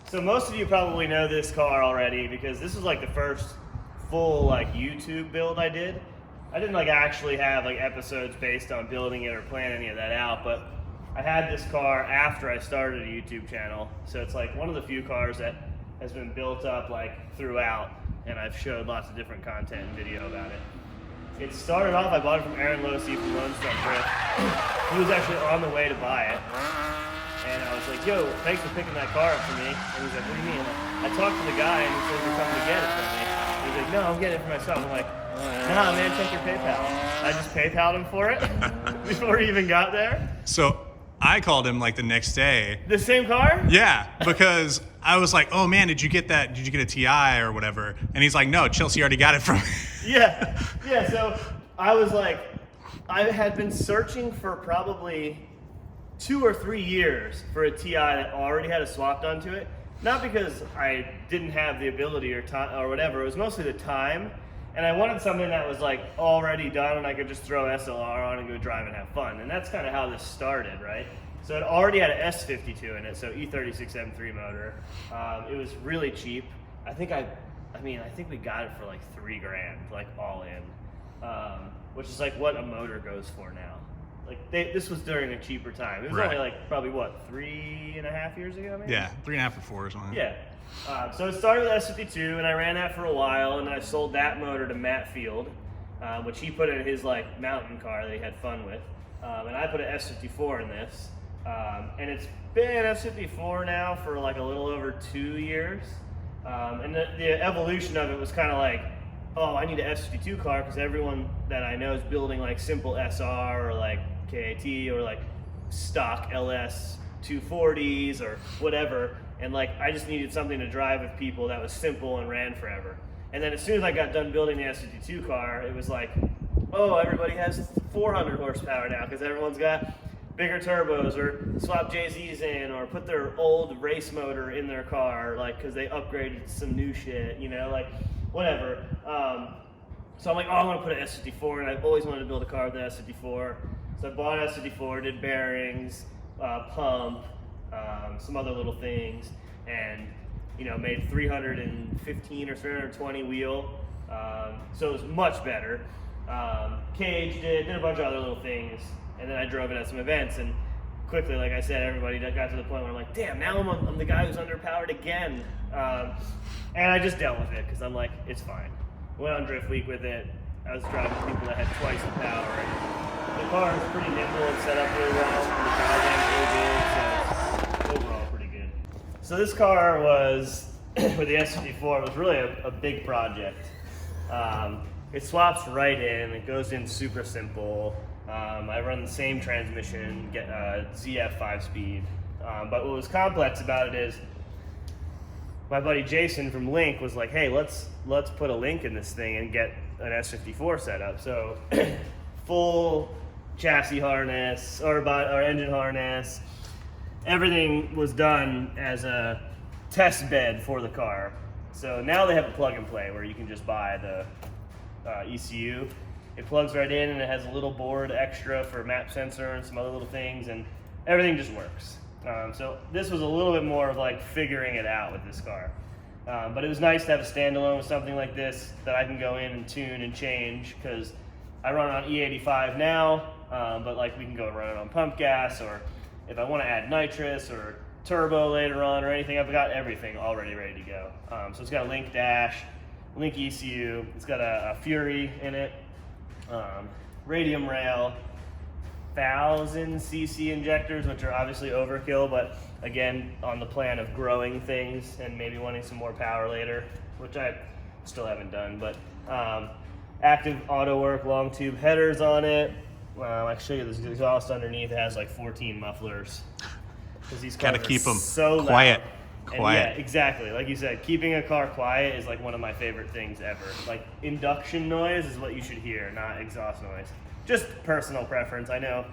So most of you probably know this car already because this was like the first full like YouTube build I did. I didn't like actually have like episodes based on building it or plan any of that out, but I had this car after I started a YouTube channel. So it's like one of the few cars that has been built up like throughout, and I've showed lots of different content and video about it. It started off, I bought it from Aaron Losey from Lone Star Drift. He was actually on the way to buy it. And I was like, yo, thanks for picking that car up for me. And he's like, what do you mean? I talked to the guy and he said you're coming to get it from me. He's like, no, I'm getting it for myself. I'm like, nah, man, check your PayPal. I just PayPal'd him for it before he even got there. So I called him like the next day. The same car? Yeah, because I was like, oh man, did you get that? Did you get a TI or whatever? And he's like, no, Chelsea already got it from me. Yeah, so I was like, I had been searching for probably 2 or 3 years for a TI that already had a swap done to it. Not because I didn't have the ability or time or whatever, it was mostly the time. And I wanted something that was like already done and I could just throw SLR on and go drive and have fun. And that's kind of how this started, right? So it already had an S54 in it, so E36 M3 motor. It was really cheap. I think we got it for like $3,000, like all in, which is like what a motor goes for now. Like this was during a cheaper time. It was only like probably what, 3.5 years ago, maybe? Yeah, 3.5 or 4 or something. Yeah. So it started with S52, and I ran that for a while, and then I sold that motor to Matt Field, which he put in his like mountain car that he had fun with, and I put an S54 in this, and it's been S54 now for like a little over 2 years, and the evolution of it was kind of like, oh, I need an S52 car because everyone that I know is building like simple SR or like KAT or like stock LS 240s or whatever. And like, I just needed something to drive with people that was simple and ran forever. And then as soon as I got done building the S52 car, it was like, oh, everybody has 400 horsepower now because everyone's got bigger turbos or swap JZs in or put their old race motor in their car, like, because they upgraded some new shit, you know, like whatever. So I'm like, oh, I want to put an S54, and I've always wanted to build a car with an S54. So I bought an S54, did bearings, pump, some other little things, and made 315 or 320 wheel, so it was much better. Caged it, did a bunch of other little things, and then I drove it at some events, and quickly, like I said, everybody got to the point where I'm like, damn, now I'm the guy who's underpowered again, and I just dealt with it because I'm like, it's fine. Went on Drift Week with it. I was driving people that had twice the power, and the car is pretty nimble and set up really well. The driving's really good, so overall pretty good. So this car was, with the S54, it was really a big project. It swaps right in, it goes in super simple. I run the same transmission, get ZF 5-speed. But what was complex about it is, my buddy Jason from Link was like, hey, let's put a link in this thing and get an S54 set up. So full chassis harness or engine harness, everything was done as a test bed for the car. So now they have a plug and play where you can just buy the ECU. It plugs right in and it has a little board extra for map sensor and some other little things, and everything just works. So this was a little bit more of like figuring it out with this car. But it was nice to have a standalone with something like this that I can go in and tune and change, because I run on E85 now, but like we can go run it on pump gas, or if I want to add nitrous or turbo later on or anything, I've got everything already ready to go. So it's got a Link dash, Link ECU, it's got a Fury in it, radium rail, 1,000cc injectors, which are obviously overkill, but again, on the plan of growing things and maybe wanting some more power later, which I still haven't done, but active auto work, long tube headers on it. I can show you this exhaust underneath. It has like 14 mufflers. Because these cars gotta keep them so quiet. Loud. Yeah, exactly. Like you said, keeping a car quiet is like one of my favorite things ever. Like induction noise is what you should hear, not exhaust noise. Just personal preference. I know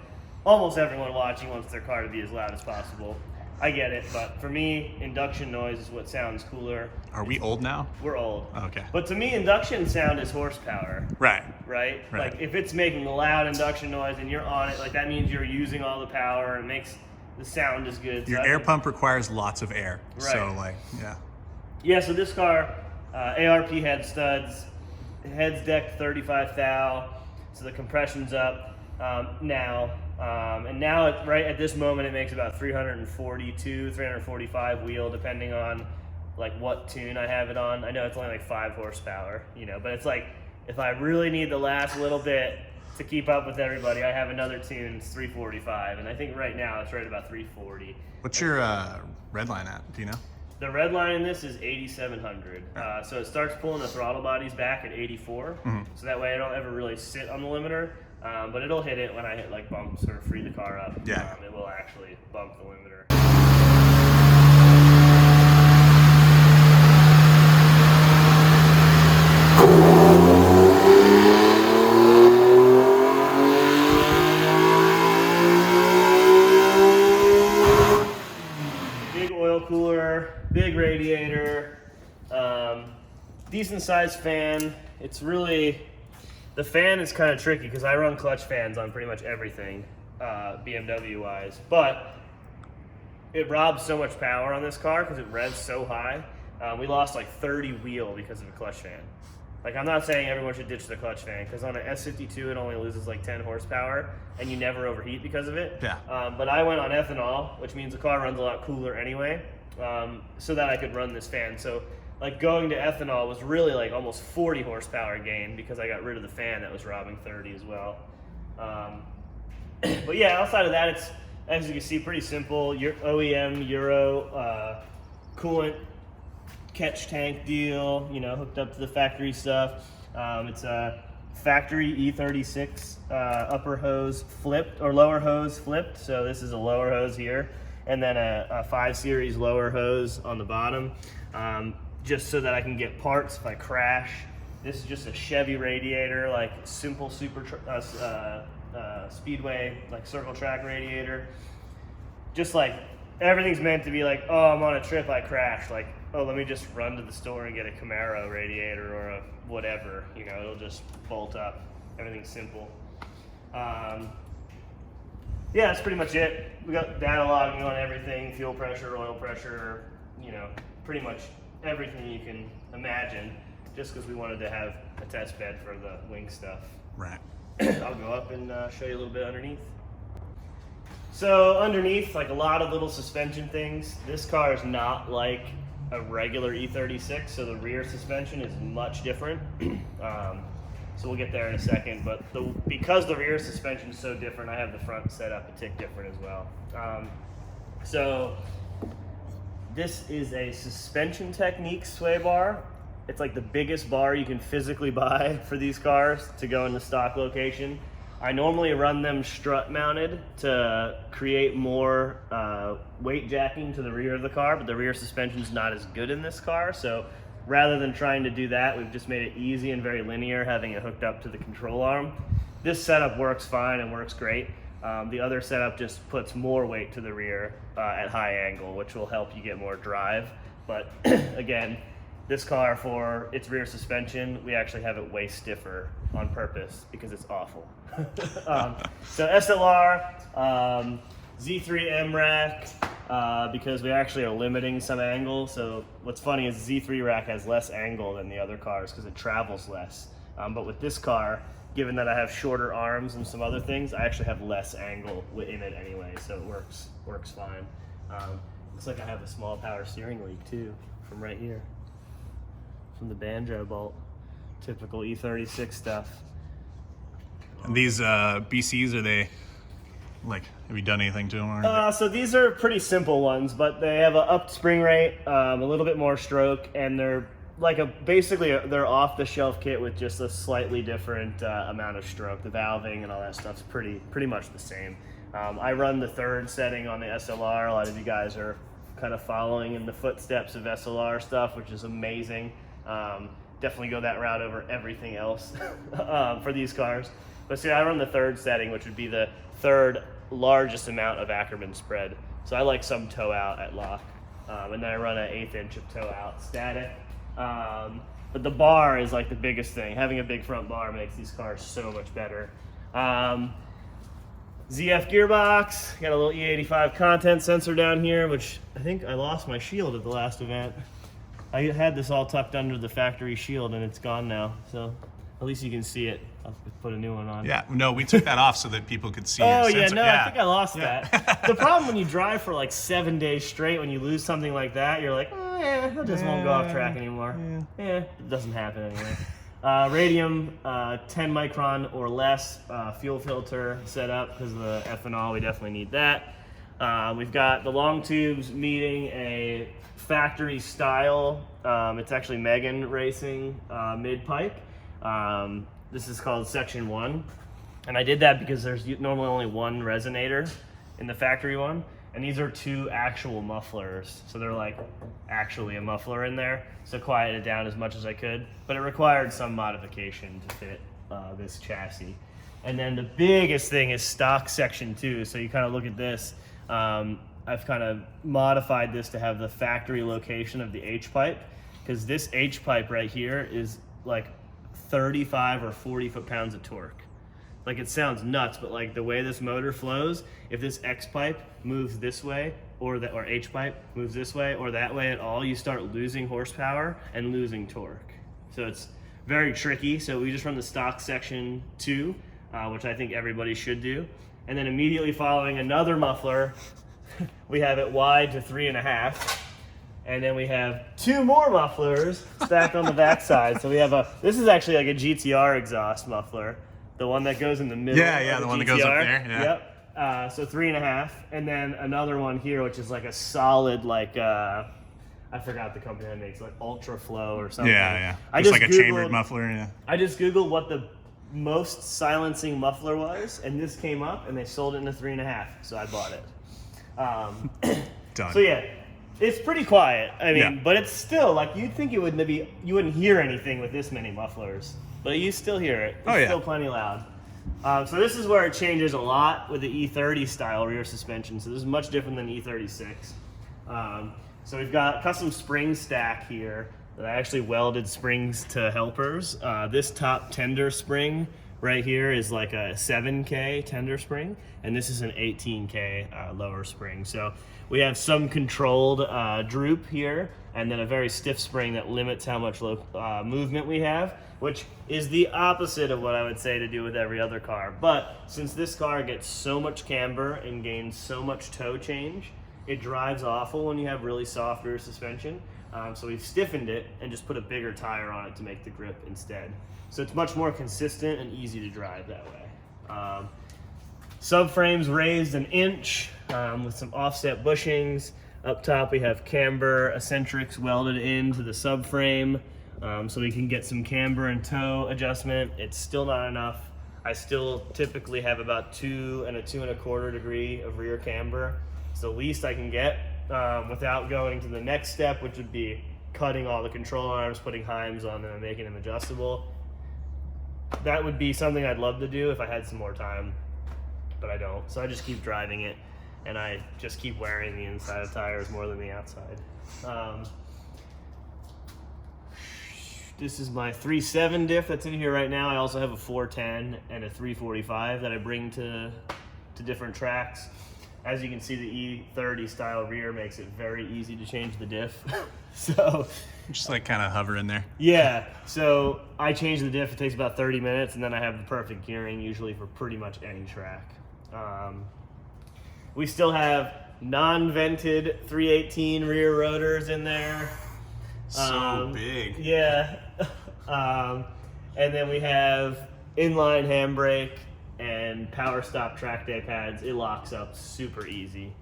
almost everyone watching wants their car to be as loud as possible. I get it, but for me, induction noise is what sounds cooler. Are we old now? We're old. Okay. But to me, induction sound is horsepower. Right? Like if it's making loud induction noise and you're on it, like that means you're using all the power, and makes the sound is good. Your air pump requires lots of air. Right. So like, yeah. Yeah, so this car, ARP head studs, heads decked 35 thou, so the compression's up now. And now, right at this moment, it makes about 342, 345 wheel, depending on like what tune I have it on. I know it's only like 5 horsepower, you know, but it's like, if I really need the last little bit to keep up with everybody, I have another tune, it's 345, and I think right now it's right about 340. What's your red line at? Do you know? The red line in this is 8,700. So it starts pulling the throttle bodies back at 84. So that way I don't ever really sit on the limiter, but it'll hit it when I hit like bumps or free the car up. Yeah. It will actually bump the limiter. Big oil cooler, big radiator, decent sized fan. It's really, the fan is kind of tricky because I run clutch fans on pretty much everything, BMW wise, but it robs so much power on this car because it revs so high. We lost like 30 wheel because of a clutch fan. Like, I'm not saying everyone should ditch the clutch fan, because on an S52 it only loses like 10 horsepower and you never overheat because of it. Yeah. But I went on ethanol, which means the car runs a lot cooler anyway, so that I could run this fan. So like going to ethanol was really like almost 40 horsepower gain because I got rid of the fan that was robbing 30 as well. But yeah, outside of that, it's, as you can see, pretty simple. Your OEM Euro coolant catch tank deal, you know, hooked up to the factory stuff. It's a factory E36 upper hose flipped, or lower hose flipped. So this is a lower hose here, and then a 5 series lower hose on the bottom, just so that I can get parts if I crash. This is just a Chevy radiator, like simple speedway, like circle track radiator. Just like everything's meant to be like, oh, I'm on a trip, I crashed. Like, oh, let me just run to the store and get a Camaro radiator or a whatever. You know, it'll just bolt up. Everything's simple. Yeah, that's pretty much it. We got data logging on everything, fuel pressure, oil pressure, you know, pretty much everything you can imagine, just because we wanted to have a test bed for the wing stuff. Right. I'll go up and show you a little bit underneath. So underneath, like a lot of little suspension things, this car is not like a regular E36, so the rear suspension is much different. So we'll get there in a second, but because the rear suspension is so different, I have the front set up a tick different as well. So this is a Suspension Technique sway bar. It's like the biggest bar you can physically buy for these cars to go in the stock location. I normally run them strut mounted to create more weight jacking to the rear of the car, but the rear suspension is not as good in this car. So rather than trying to do that, we've just made it easy and very linear, having it hooked up to the control arm. This setup works fine and works great. The other setup just puts more weight to the rear at high angle, which will help you get more drive. But again, this car, for its rear suspension, we actually have it way stiffer on purpose because it's awful. So SLR, Z3 M rack, because we actually are limiting some angle. So what's funny is Z3 rack has less angle than the other cars because it travels less. But with this car, given that I have shorter arms and some other things, I actually have less angle in it anyway, so it works fine. Looks like I have a small power steering leak too, from right here, from the banjo bolt. Typical E36 stuff. And these BCs, are they, like, have you done anything to them? Or So these are pretty simple ones, but they have an upped spring rate, a little bit more stroke, and they're like they're off the shelf kit with just a slightly different amount of stroke. The valving and all that stuff's pretty much the same. I run the third setting on the SLR. A lot of you guys are kind of following in the footsteps of SLR stuff, which is amazing. Definitely go that route over everything else for these cars. But see, I run the third setting, which would be the third largest amount of Ackerman spread. So I like some toe out at lock. And then I run an 1/8 inch of toe out static. But the bar is like the biggest thing. Having a big front bar makes these cars so much better. ZF gearbox, got a little E85 content sensor down here, which I think I lost my shield at the last event. I had this all tucked under the factory shield and it's gone now, so at least you can see it. I'll put a new one on. Yeah, no, we took that off so that people could see Oh, your yeah, sensor. no, I think I lost that. The problem when you drive for like 7 days straight, when you lose something like that, you're like, oh, yeah, that just won't go off track anymore. Yeah, it doesn't happen anyway. Radium, 10 micron or less fuel filter set up because of the ethanol. We definitely need that. We've got the long tubes meeting a factory style. It's actually Megan Racing mid pipe. This is called section 1. And I did that because there's normally only one resonator in the factory one. And these are 2 actual mufflers. So they're like actually a muffler in there. So quiet it down as much as I could. But it required some modification to fit this chassis. And then the biggest thing is stock section 2. So you kind of look at this. I've kind of modified this to have the factory location of the H-pipe. Because this H-pipe right here is like 35 or 40 foot-pounds of torque. Like, it sounds nuts, but like the way this motor flows, if this X pipe moves this way or H pipe moves this way or that way at all, you start losing horsepower and losing torque. So it's very tricky. So we just run the stock section 2, which I think everybody should do. And then immediately following another muffler, we have it wide to 3.5. And then we have 2 more mufflers stacked on the backside. So we have this is actually like a GTR exhaust muffler. The one that goes in the middle. Yeah, the one that goes up there. Yeah. Yep. So 3.5, and then another one here, which is like a solid, like I forgot the company that makes, like Ultra Flow or something. Yeah. I Just just like a chambered muffler. Yeah. I just googled what the most silencing muffler was, and this came up, and they sold it in a 3.5, so I bought it. Done. So yeah, it's pretty quiet. I mean, Yeah. but it's still like you'd think you wouldn't hear anything with this many mufflers. But you still hear it. It's still plenty loud. So this is where it changes a lot with the E30 style rear suspension. So this is much different than E36. So we've got custom spring stack here that I actually welded springs to helpers. This top tender spring right here is like a 7K tender spring, and this is an 18K lower spring. So we have some controlled droop here, and then a very stiff spring that limits how much movement we have, which is the opposite of what I would say to do with every other car. But since this car gets so much camber and gains so much toe change, it drives awful when you have really soft rear suspension. So we've stiffened it and just put a bigger tire on it to make the grip instead. So it's much more consistent and easy to drive that way. Subframes raised 1 inch with some offset bushings. Up top we have camber eccentrics welded into the subframe. So we can get some camber and toe adjustment. It's still not enough. I still typically have about 2 and a 2.25 degree of rear camber. It's the least I can get without going to the next step, which would be cutting all the control arms, putting Heims on them and making them adjustable. That would be something I'd love to do if I had some more time, but I don't. So I just keep driving it, and I just keep wearing the inside of tires more than the outside. This is my 3.7 diff that's in here right now. I also have a 410 and a 345 that I bring to different tracks. As you can see, the E30 style rear makes it very easy to change the diff. So Just like kind of hover in there. yeah, so I change the diff. It takes about 30 minutes, and then I have the perfect gearing usually for pretty much any track. We still have non-vented 318 rear rotors in there. So big. Yeah. And then we have inline handbrake and power stop track day pads. It locks up super easy.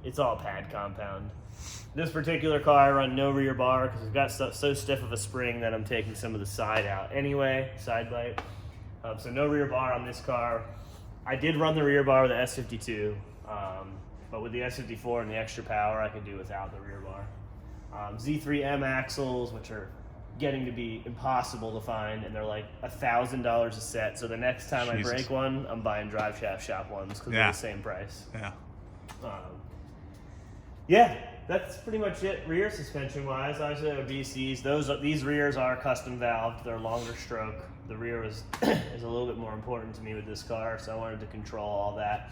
It's all pad compound. This particular car, I run no rear bar because we've got so stiff of a spring that I'm taking some of the side out anyway, side bite. So no rear bar on this car. I did run the rear bar with the S52, but with the S54 and the extra power, I can do without the rear bar. Z3M axles, which are getting to be impossible to find, and they're like $1,000 a set. So the next time I break one, I'm buying drive shaft shop ones because they're the same price. Yeah. Yeah, that's pretty much it rear suspension wise. Obviously, there are BCs. These rears are custom valved. They're longer stroke. The rear is a little bit more important to me with this car, so I wanted to control all that.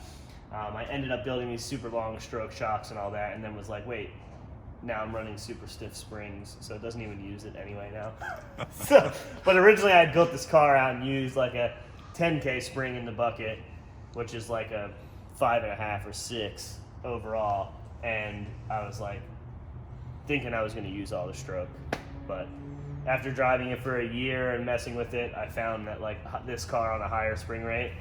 I ended up building these super long stroke shocks and all that, and then was like, wait, now I'm running super stiff springs, so it doesn't even use it anyway now. But originally I had built this car out and used like a 10K spring in the bucket, which is like a 5.5 or 6 overall, and I was like thinking I was going to use all the stroke, but after driving it for a year and messing with it, I found that like this car on a higher spring rate,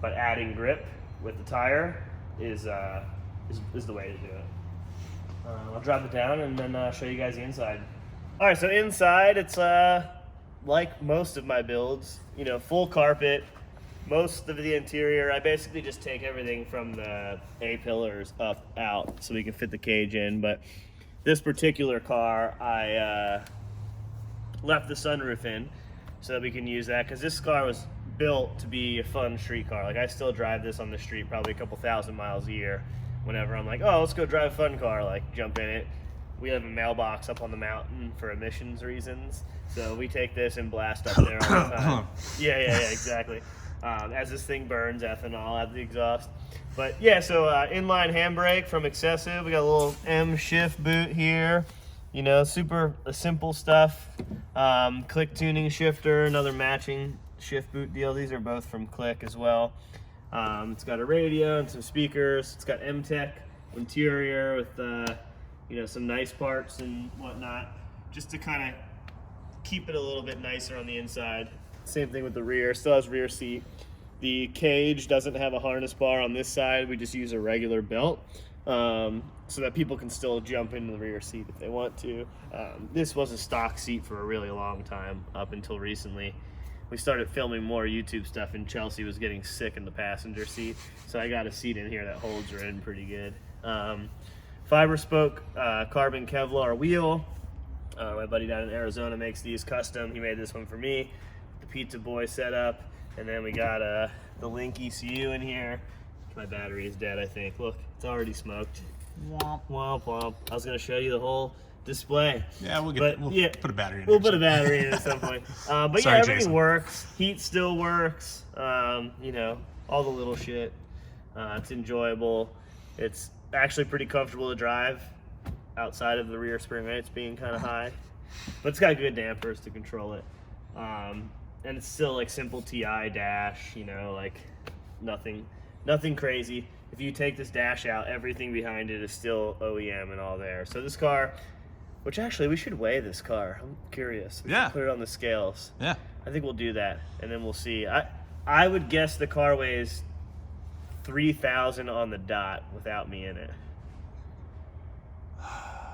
but adding grip with the tire is the way to do it. I'll drop it down and then show you guys the inside. All right, so inside it's like most of my builds, you know, full carpet. Most of the interior, I basically just take everything from the A-pillars out so we can fit the cage in. But this particular car, I left the sunroof in so that we can use that, because this car was built to be a fun street car. Like, I still drive this on the street probably a couple thousand miles a year. Whenever I'm like, oh, let's go drive a fun car, like jump in it. We have a mailbox up on the mountain for emissions reasons, so we take this and blast up there all the time. Yeah, exactly. As this thing burns ethanol out of the exhaust. But yeah, so inline handbrake from Excessive. We got a little M shift boot here. You know, super simple stuff. Click tuning shifter, another matching shift boot deal. These are both from Click as well. It's got a radio and some speakers. It's got M-Tech interior with you know, some nice parts and whatnot, just to kind of keep it a little bit nicer on the inside. Same thing with the rear. Still has rear seat. The cage doesn't have a harness bar on this side. We just use a regular belt so that people can still jump into the rear seat if they want to. This was a stock seat for a really long time, up until recently. We started filming more YouTube stuff, and Chelsea was getting sick in the passenger seat, so I got a seat in here that holds her in pretty good. Fiber spoke carbon Kevlar wheel. My buddy down in Arizona makes these custom. He made this one for me. The Pizza Boy setup, and then we got the Link ECU in here. My battery is dead, I think. Look, it's already smoked. Womp womp womp. I was gonna show you the whole display. Yeah, we'll put a battery in. We'll put a battery in at some point. But Sorry, yeah, everything Jason. works. Heat still works. You know, all the little shit. It's enjoyable. It's actually pretty comfortable to drive outside of the rear spring rates being kind of high, but it's got good dampers to control it. And it's still like simple TI dash. You know, like nothing crazy. If you take this dash out, everything behind it is still OEM and all there. So this car, which actually we should weigh this car. I'm curious. We should put it on the scales. Yeah. I think we'll do that, and then we'll see. I would guess the car weighs 3,000 on the dot without me in it.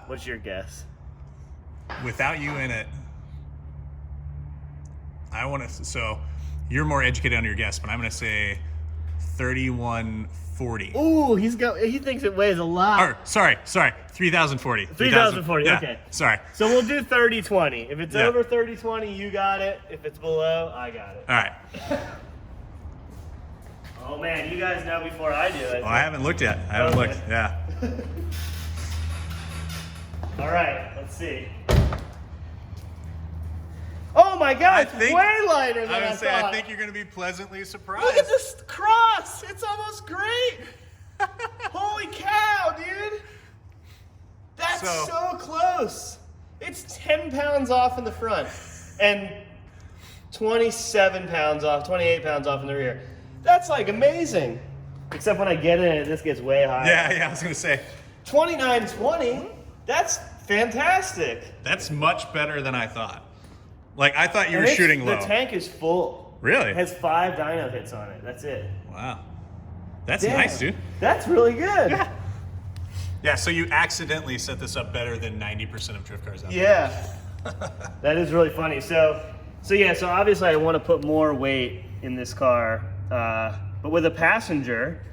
What's your guess? Without you in it, I want to. So you're more educated on your guess, but I'm going to say 3,140. Ooh, he thinks it weighs a lot. Or sorry, 3,040. 3,040. Yeah, okay. Sorry. So we'll do 30/20. If it's over 30/20, you got it. If it's below, I got it. All right. Oh man, you guys know before I do it. Well, I haven't looked yet. I haven't looked. Yeah. All right, let's see. Oh my God, it's way lighter than I thought. I think you're going to be pleasantly surprised. Look at this cross. It's almost great. Holy cow, dude. That's so close. It's 10 pounds off in the front and 27 pounds off, 28 pounds off in the rear. That's like amazing. Except when I get in it, this gets way higher. Yeah, I was going to say. 2920, that's fantastic. That's much better than I thought. Like, I thought you were shooting low. The tank is full. Really? It has 5 dyno hits on it. That's it. Wow. That's nice, dude. That's really good. Yeah. Yeah, so you accidentally set this up better than 90% of drift cars out there. Yeah. That is really funny. So obviously I want to put more weight in this car. But with a passenger,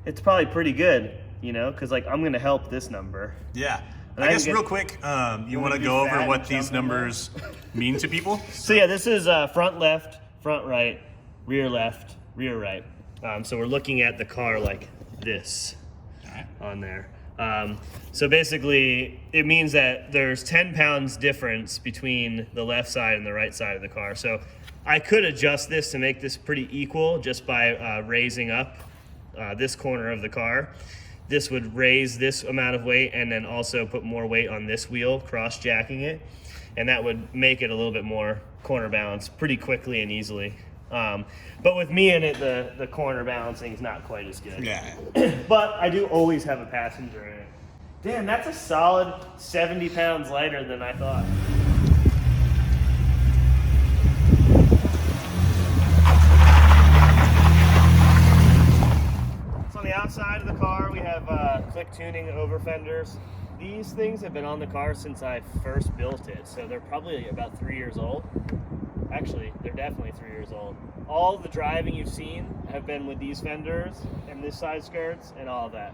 it's probably pretty good, you know, because like I'm going to help this number. Yeah. And I guess real quick, you want to go over what these numbers mean to people? So yeah, this is front left, front right, rear left, rear right. So we're looking at the car like this on there. So basically, it means that there's 10 pounds difference between the left side and the right side of the car. So I could adjust this to make this pretty equal just by raising up this corner of the car. This would raise this amount of weight and then also put more weight on this wheel, cross-jacking it. And that would make it a little bit more corner balanced pretty quickly and easily. But with me in it, the corner balancing is not quite as good. Yeah. But I do always have a passenger in it. Damn, that's a solid 70 pounds lighter than I thought. So on the outside of the car, we have click tuning over fenders. These things have been on the car since I first built it, so they're probably about 3 years old. Actually, they're definitely 3 years old. All the driving you've seen have been with these fenders and this side skirts and all of that.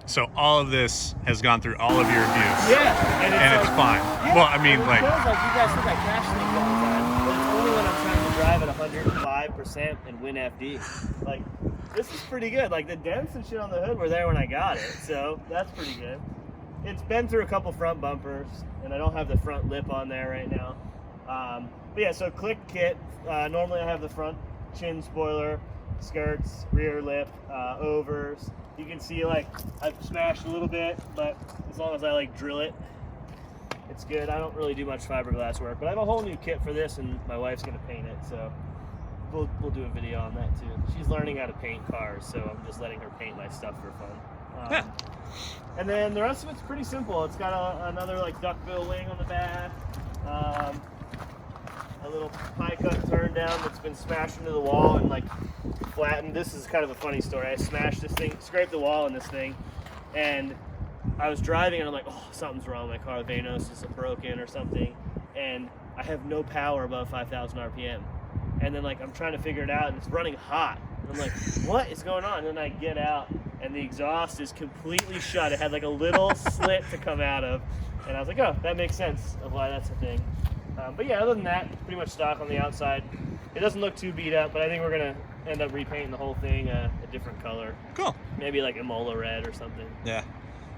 So all of this has gone through all of your reviews. Yeah, And it's fine. Yeah, Well, I mean, it like, feels like you guys think I crash things all the time, but it's only when I'm trying to drive at 105% and win FD. Like, this is pretty good. Like, the dents and shit on the hood were there when I got it, so that's pretty good. It's been through a couple front bumpers, and I don't have the front lip on there right now. But yeah, so click kit. Normally I have the front chin spoiler, skirts, rear lip, overs. You can see like I've smashed a little bit, but as long as I like drill it, it's good. I don't really do much fiberglass work, but I have a whole new kit for this, and my wife's gonna paint it, so we'll do a video on that too. She's learning how to paint cars, so I'm just letting her paint my stuff for fun. And then the rest of it's pretty simple. It's got another like duckbill wing on the back, a little high cut turn down that's been smashed into the wall and like flattened. This is kind of a funny story. I smashed this thing, scraped the wall in this thing, and I was driving and I'm like, oh, something's wrong with my car. The Vanos is broken or something, and I have no power above 5,000 RPM. And then like I'm trying to figure it out, and it's running hot. And I'm like, what is going on? And then I get out, and the exhaust is completely shut. It had like a little slit to come out of, and I was like, oh, that makes sense of why that's a thing. But yeah, other than that, pretty much stock on the outside. It doesn't look too beat up, but I think we're gonna end up repainting the whole thing a different color. cool. Maybe like Imola red or something. Yeah.